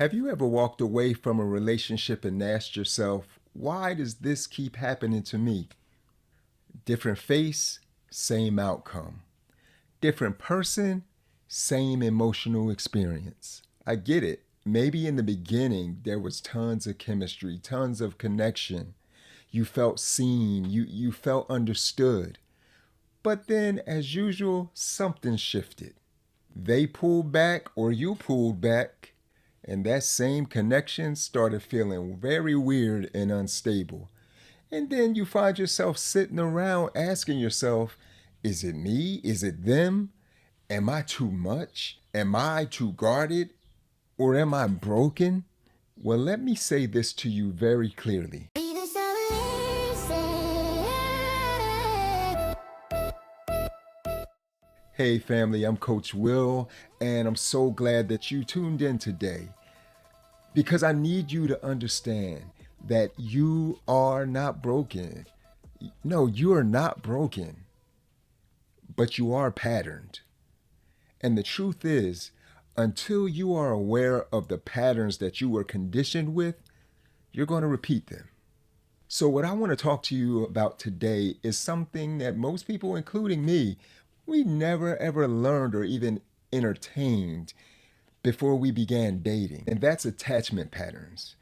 Have you ever walked away from a relationship and asked yourself, why does this keep happening to me? Different face, same outcome. Different person, same emotional experience. I get it. Maybe in the beginning there was tons of chemistry, tons of connection. You felt seen, you felt understood. But then, as usual, something shifted. They pulled back or you pulled back, and that same connection started feeling very weird and unstable. And then you find yourself sitting around asking yourself, is it me? Is it them? Am I too much? Am I too guarded? Or am I broken? Well, let me say this to you very clearly. Hey family, I'm Coach Will, and I'm so glad that you tuned in today because I need you to understand that you are not broken. No, you are not broken, but you are patterned. And the truth is, until you are aware of the patterns that you were conditioned with, you're going to repeat them. So, what I want to talk to you about today is something that most people, including me, we never ever learned or even entertained before we began dating, and that's attachment patterns.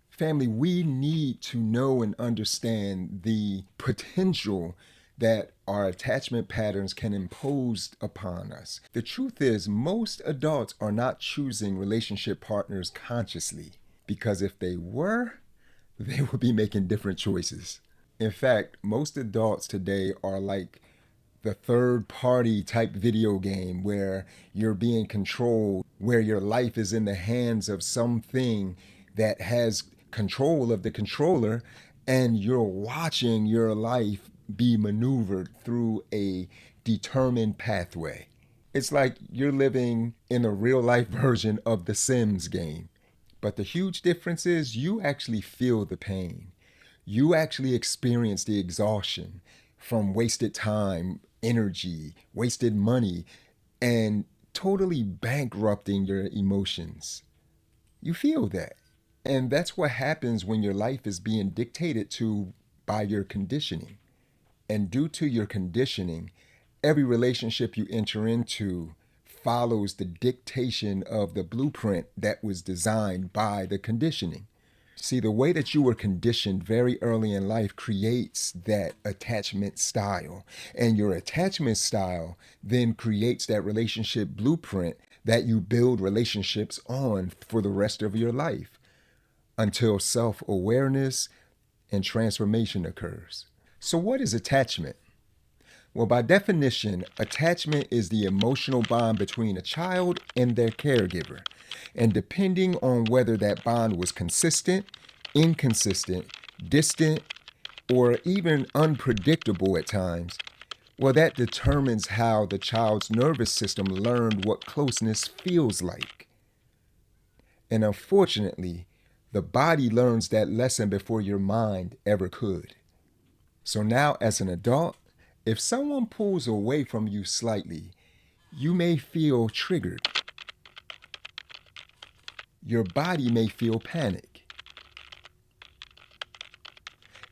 Family, we need to know and understand the potential that our attachment patterns can impose upon us. The truth is, most adults are not choosing relationship partners consciously, because if they were, they would be making different choices. In fact, most adults today are like the third party type video game where you're being controlled, where your life is in the hands of something that has control of the controller, and you're watching your life be maneuvered through a determined pathway. It's like you're living in a real life version of the Sims game. But the huge difference is you actually feel the pain. You actually experience the exhaustion from wasted time, energy, wasted money, and totally bankrupting your emotions. You feel that. And that's what happens when your life is being dictated to by your conditioning. And due to your conditioning, every relationship you enter into follows the dictation of the blueprint that was designed by the conditioning. See, the way that you were conditioned very early in life creates that attachment style. And your attachment style then creates that relationship blueprint that you build relationships on for the rest of your life until self awareness and transformation occurs. So, what is attachment? Well, by definition, attachment is the emotional bond between a child and their caregiver. And depending on whether that bond was consistent, inconsistent, distant, or even unpredictable at times, well, that determines how the child's nervous system learned what closeness feels like. And unfortunately, the body learns that lesson before your mind ever could. So now, as an adult, if someone pulls away from you slightly, you may feel triggered. Your body may feel panic.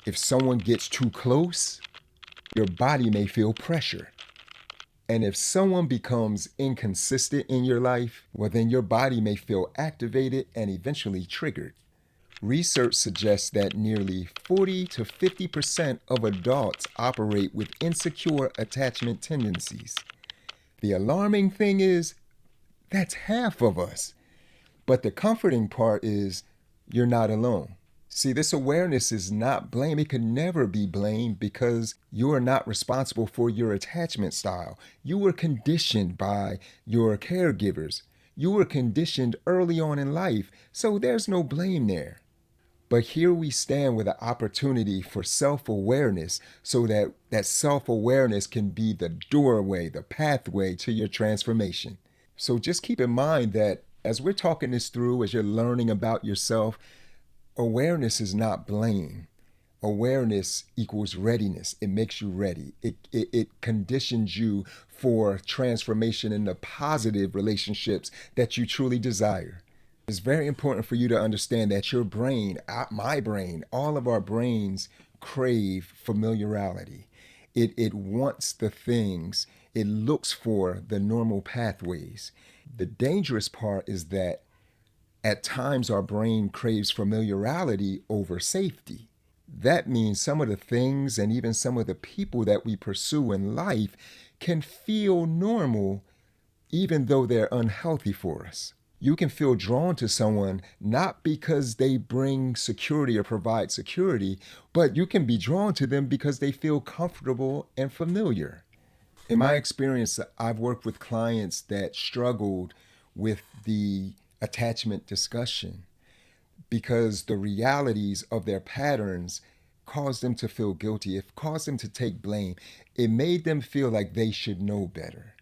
If someone gets too close, your body may feel pressure. And if someone becomes inconsistent in your life, well, then your body may feel activated and eventually triggered. Research suggests that nearly 40 to 50% of adults operate with insecure attachment tendencies. The alarming thing is, that's half of us. But the comforting part is, you're not alone. See, this awareness is not blame. It could never be blamed because you are not responsible for your attachment style. You were conditioned by your caregivers. You were conditioned early on in life, so there's no blame there. But here we stand with an opportunity for self-awareness so that that self-awareness can be the doorway, the pathway to your transformation. So just keep in mind that as we're talking this through, as you're learning about yourself, awareness is not blame. Awareness equals readiness. It makes you ready. It conditions you for transformation in the positive relationships that you truly desire. It's very important for you to understand that your brain, my brain, all of our brains crave familiarity. It wants the things, it looks for the normal pathways. The dangerous part is that at times our brain craves familiarity over safety. That means some of the things and even some of the people that we pursue in life can feel normal even though they're unhealthy for us. You can feel drawn to someone not because they bring security or provide security, but you can be drawn to them because they feel comfortable and familiar. In my experience, I've worked with clients that struggled with the attachment discussion because the realities of their patterns caused them to feel guilty. It caused them to take blame. It made them feel like they should know better.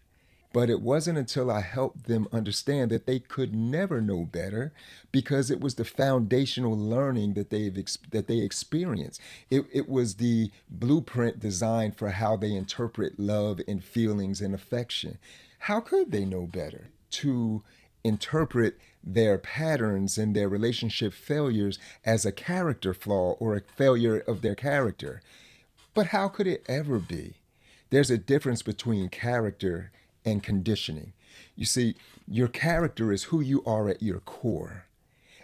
But it wasn't until I helped them understand that they could never know better because it was the foundational learning that they experienced. It was the blueprint designed for how they interpret love and feelings and affection. How could they know better? To interpret their patterns and their relationship failures as a character flaw or a failure of their character. But how could it ever be? There's a difference between character and conditioning. You see, your character is who you are at your core,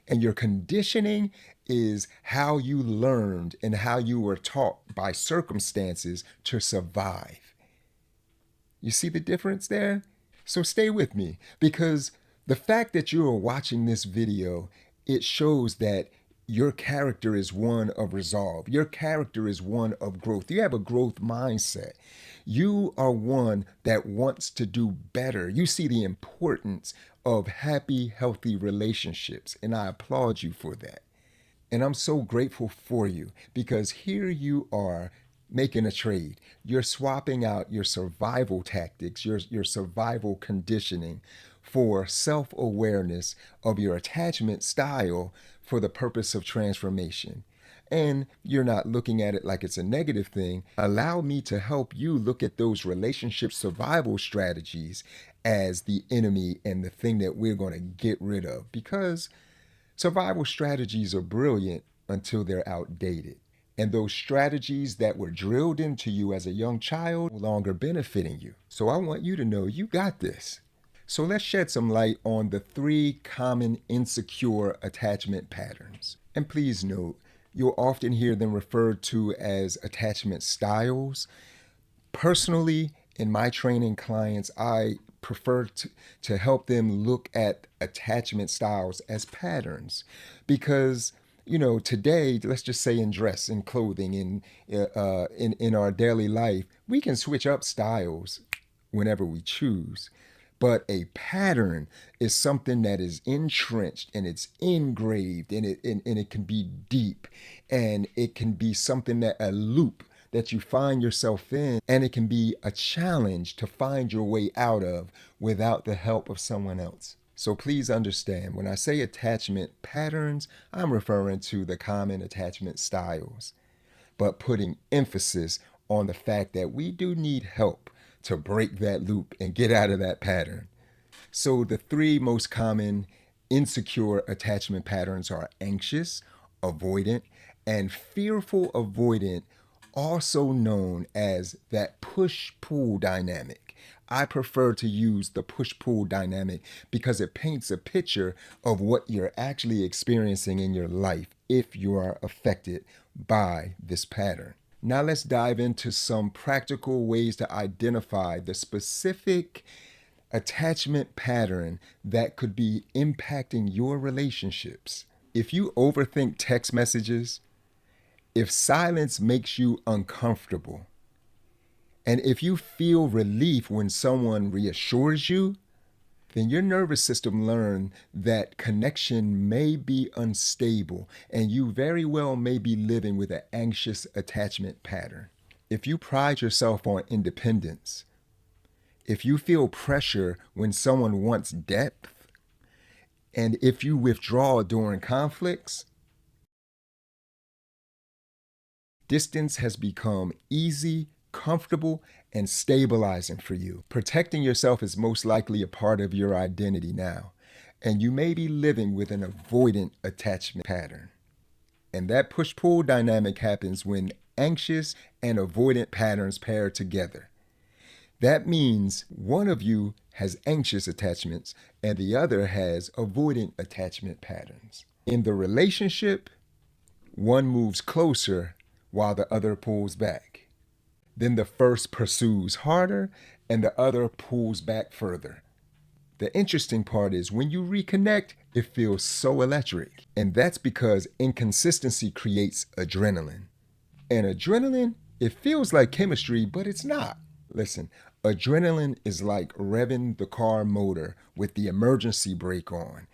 and your conditioning is how you learned and how you were taught by circumstances to survive. You see the difference there? So stay with me because the fact that you are watching this video, it shows that your character is one of resolve. Your character is one of growth. You have a growth mindset. You are one that wants to do better. You see the importance of happy, healthy relationships, and I applaud you for that. And I'm so grateful for you because here you are making a trade. You're swapping out your survival tactics, your survival conditioning for self awareness of your attachment style for the purpose of transformation. And you're not looking at it like it's a negative thing. Allow me to help you look at those relationship survival strategies as the enemy and the thing that we're going to get rid of because survival strategies are brilliant until they're outdated. And those strategies that were drilled into you as a young child no longer benefiting you. So I want you to know you got this. So let's shed some light on the 3 common insecure attachment patterns. And please note, you'll often hear them referred to as attachment styles. Personally, in my training clients, I prefer to help them look at attachment styles as patterns because today, let's just say in dress, in clothing, in our daily life, we can switch up styles whenever we choose. But a pattern is something that is entrenched and it's engraved and it can be deep and it can be something that a loop that you find yourself in, and it can be a challenge to find your way out of without the help of someone else. So please understand, when I say attachment patterns, I'm referring to the common attachment styles, but putting emphasis on the fact that we do need help to break that loop and get out of that pattern. So the 3 most common insecure attachment patterns are anxious, avoidant, and fearful avoidant, also known as that push-pull dynamic. I prefer to use the push-pull dynamic because it paints a picture of what you're actually experiencing in your life if you are affected by this pattern. Now let's dive into some practical ways to identify the specific attachment pattern that could be impacting your relationships. If you overthink text messages, if silence makes you uncomfortable, and if you feel relief when someone reassures you, then your nervous system learned that connection may be unstable and you very well may be living with an anxious attachment pattern. If you pride yourself on independence, if you feel pressure when someone wants depth, and if you withdraw during conflicts, distance has become easy, comfortable, and stabilizing for you. Protecting yourself is most likely a part of your identity now. And you may be living with an avoidant attachment pattern. And that push-pull dynamic happens when anxious and avoidant patterns pair together. That means one of you has anxious attachments and the other has avoidant attachment patterns. In the relationship, one moves closer while the other pulls back. Then the first pursues harder and the other pulls back further. The interesting part is when you reconnect, it feels so electric. And that's because inconsistency creates adrenaline. And adrenaline, it feels like chemistry, but it's not. Listen, adrenaline is like revving the car motor with the emergency brake on.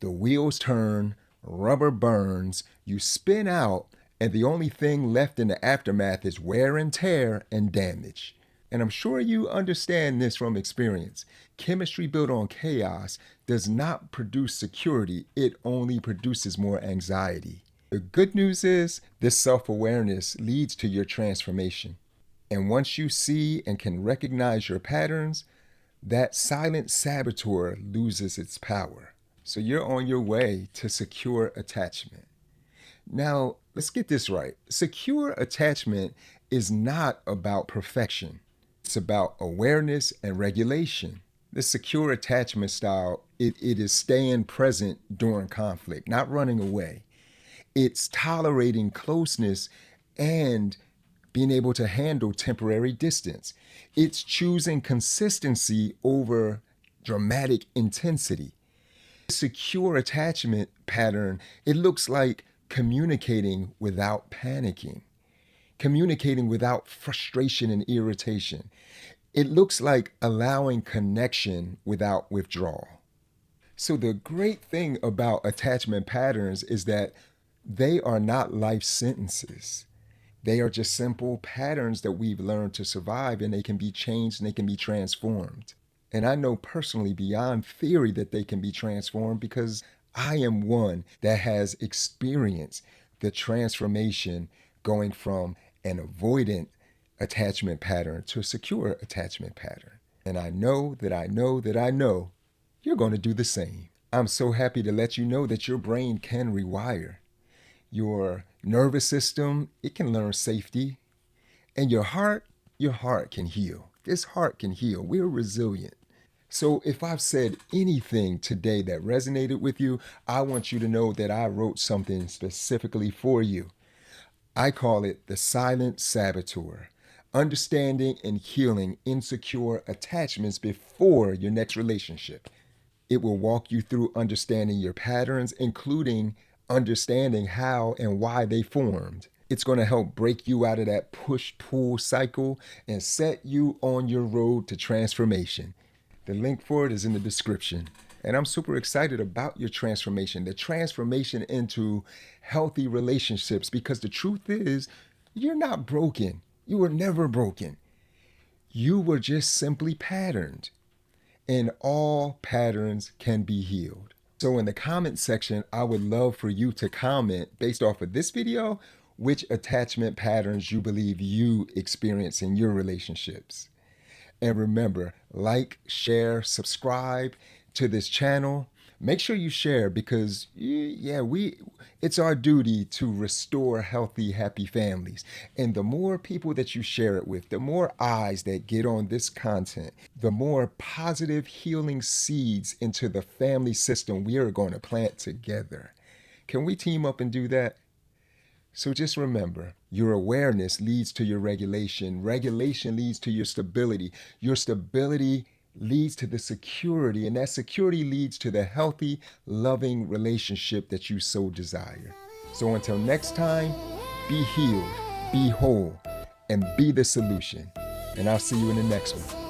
The wheels turn, rubber burns, you spin out, and the only thing left in the aftermath is wear and tear and damage. And I'm sure you understand this from experience. Chemistry built on chaos does not produce security, it only produces more anxiety. The good news is this self-awareness leads to your transformation. And once you see and can recognize your patterns, that silent saboteur loses its power. So you're on your way to secure attachment. Now, let's get this right. Secure attachment is not about perfection. It's about awareness and regulation. The secure attachment style, it is staying present during conflict, not running away. It's tolerating closeness and being able to handle temporary distance. It's choosing consistency over dramatic intensity. Secure attachment pattern, it looks like communicating without panicking, communicating without frustration and irritation. It looks like allowing connection without withdrawal. So the great thing about attachment patterns is that they are not life sentences. They are just simple patterns that we've learned to survive, and they can be changed and they can be transformed. And I know personally beyond theory that they can be transformed because I am one that has experienced the transformation going from an avoidant attachment pattern to a secure attachment pattern. And I know that I know that I know you're going to do the same. I'm so happy to let you know that your brain can rewire. Your nervous system, it can learn safety. And your heart can heal. This heart can heal. We're resilient. So if I've said anything today that resonated with you, I want you to know that I wrote something specifically for you. I call it the silent saboteur. Understanding and healing insecure attachments before your next relationship. It will walk you through understanding your patterns, including understanding how and why they formed. It's going to help break you out of that push-pull cycle and set you on your road to transformation. The link for it is in the description. And I'm super excited about your transformation, the transformation into healthy relationships, because the truth is, you're not broken. You were never broken. You were just simply patterned. And all patterns can be healed. So in the comment section, I would love for you to comment based off of this video, which attachment patterns you believe you experience in your relationships. And remember, like, share, subscribe to this channel. Make sure you share because, it's our duty to restore healthy, happy families. And the more people that you share it with, the more eyes that get on this content, the more positive healing seeds into the family system we are going to plant together. Can we team up and do that? So just remember, your awareness leads to your regulation. Regulation leads to your stability. Your stability leads to the security, and that security leads to the healthy, loving relationship that you so desire. So until next time, be healed, be whole, and be the solution. And I'll see you in the next one.